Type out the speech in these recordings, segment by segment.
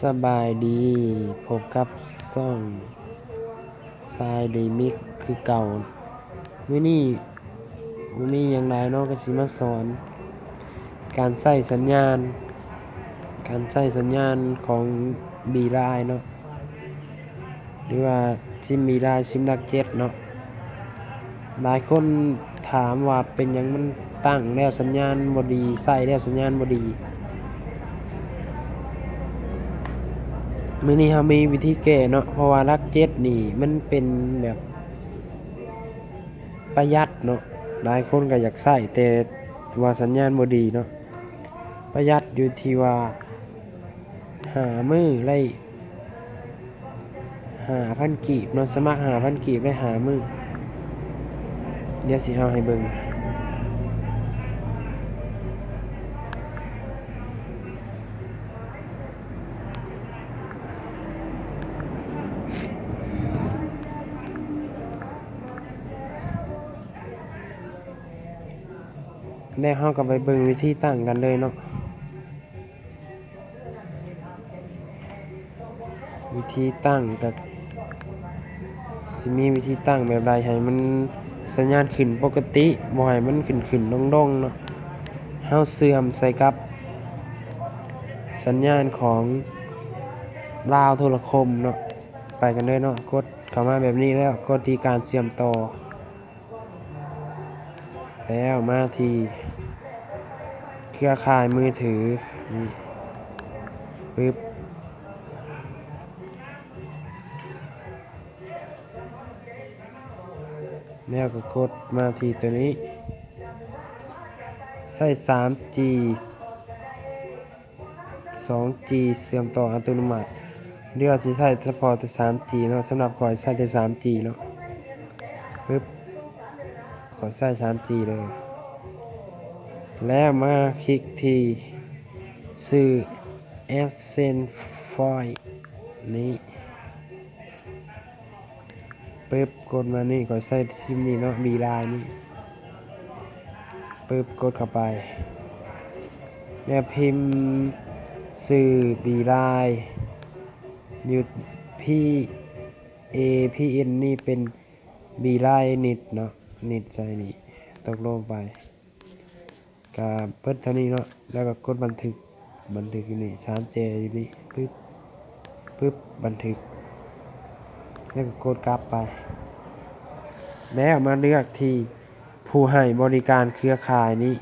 สบายดีพบกับช่องทรายเดมิกคือเก่ามื้อนี้บ่มีหยังหลายเนาะก็สิมาสอนการใช้สัญญาณของ Beeline เนาะหรือว่าซิม Beeline ซิมดักเจ็ตเนาะหลายคนถามว่าเป็นหยังมันตั้งแล้วสัญญาณบ่ดีใช้แล้วสัญญาณบ่ดีมื้อนี้เรามีวิธีแก้เนาะเพราะว่าดักเจ็ตนี่มันเป็นแบบประหยัดเนาะหลายคนก็อยากใช้แต่ว่าสัญญาณบ่ดีเนาะประหยัดอยู่ที่ว่าหามื้อได้5,000กีบเนาะสมัคร5,000กีบได้5มื้อเดี๋ยวสิเอาให้เบิ่งแล้วเราก็ไปเบิ่งวิธีตั้งกันเลยเนาะวิธีตั้งก็สิมีวิธีตั้งแบบใดให้มันสัญญาณขึ้นปกติบ่ให้มันขึ้นๆดงๆเนาะเฮาเสื่อมใส่กับสัญญาณของลาวโทรคมเนาะไปกันเลยเนาะกดเข้ามาแบบนี้แล้วกดที่การเชื่อมต่อแล้วมาที่เครือข่ายมือถือนี่ปึ๊บแล้วก็กดมาที่ตัวนี้ใช้ 3G 2G เชื่อมต่ออัตโนมัติเดี๋ยวสิใช้เฉพาะแต่ 3G เนาะสำหรับข้อยใช้แต่ 3G เนาะปึ๊บข้อยใช้ 3G เลยแล้วมาคลิกที่ชื่อ Essence File นี้ปึ๊บกดมานี่ข้อยใช้ซิมนี้เนาะ Beeline นี่ปึ๊บกดเข้าไปแล้วพิมพ์ชื่อ Beeline หยุด PAPN นี่เป็น Beeline Net เนาะ Net ใส่นี่ตกลงไปก็เปิดเท่านี้เนาะแล้วก็กดบันทึกอยู่นี่ 3J อยู่นี่ปึ๊บบันทึกแล้วก็กดกลับไปแล้วมาเลือกที่ผู้ให้บริการเครือข่ายนี้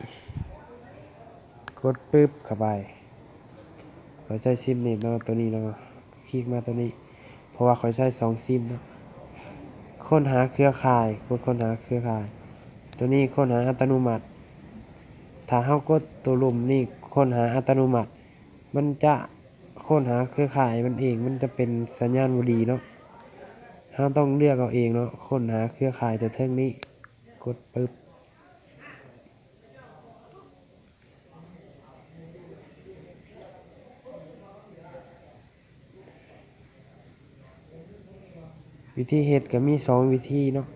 กดปึ๊บเข้าไปข้อยใช้ซิมนี่เนาะตัวนี้เนาะคลิกมาตัวนี้เพราะว่าข้อยใช้2ซิมเนาะค้นหาเครือข่ายกดค้นหาเครือข่ายตัวนี้ค้นหาอัตโนมัติถ้าเฮากดตัวลุ่มนี่ค้นหาอัตโนมัติมันจะค้นหาเครือข่ายมันเองมันจะเป็นสัญญาณบ่ดีเนาะเราต้องเลือกเอาเองเนาะค้นหาเครือข่ายตัวเทิงนี้กดปึ๊บวิธีเฮ็ดก็มี2วิธีเนาะ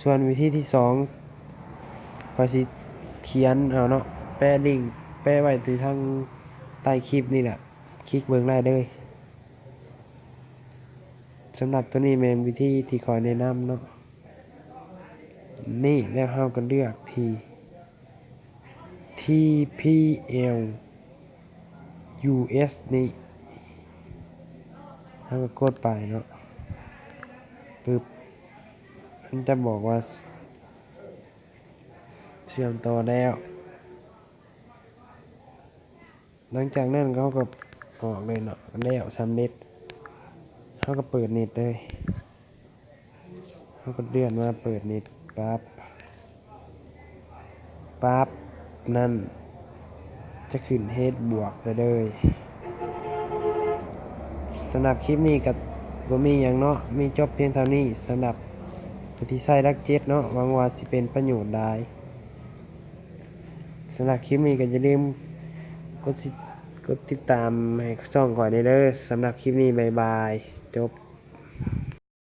ส่วนวิธีที่2ข้อยสิเขียนเอาเนาะแปะลิงก์แปะไว้ที่ทางใต้คลิปนี่แหละคลิกเบิ่งได้เลยสำหรับตัวนี้แม่นวิธีที่ข้อยแนะนำเนาะนี่แล้วเราก็เลือกที่ TPL US นี่เราก็กดไปเนาะปึ๊บมันจะบอกว่าเชื่อมต่อแล้วหลังจากนั้นเขาก็ออกเลยเนาะแล้วสำเร็จเขาก็เปิดเน็ตเลยเขาก็เลื่อนมาเปิดเน็ตปั๊บนั่นจะขึ้นเฮดบวกเลยสำหรับคลิปนี้ก็บ่มีหยังเนาะมีจบเพียงเท่านี้สำหรับผู้ที่ใช้ดักเจ็ตเนาะหวังว่าสิเป็นประโยชน์ได้สำหรับคลิปนี้ก็อย่าลืมกดติดตามให้ช่องก่อนได้เด้อสำหรับคลิปนี้บ๊ายบายจบ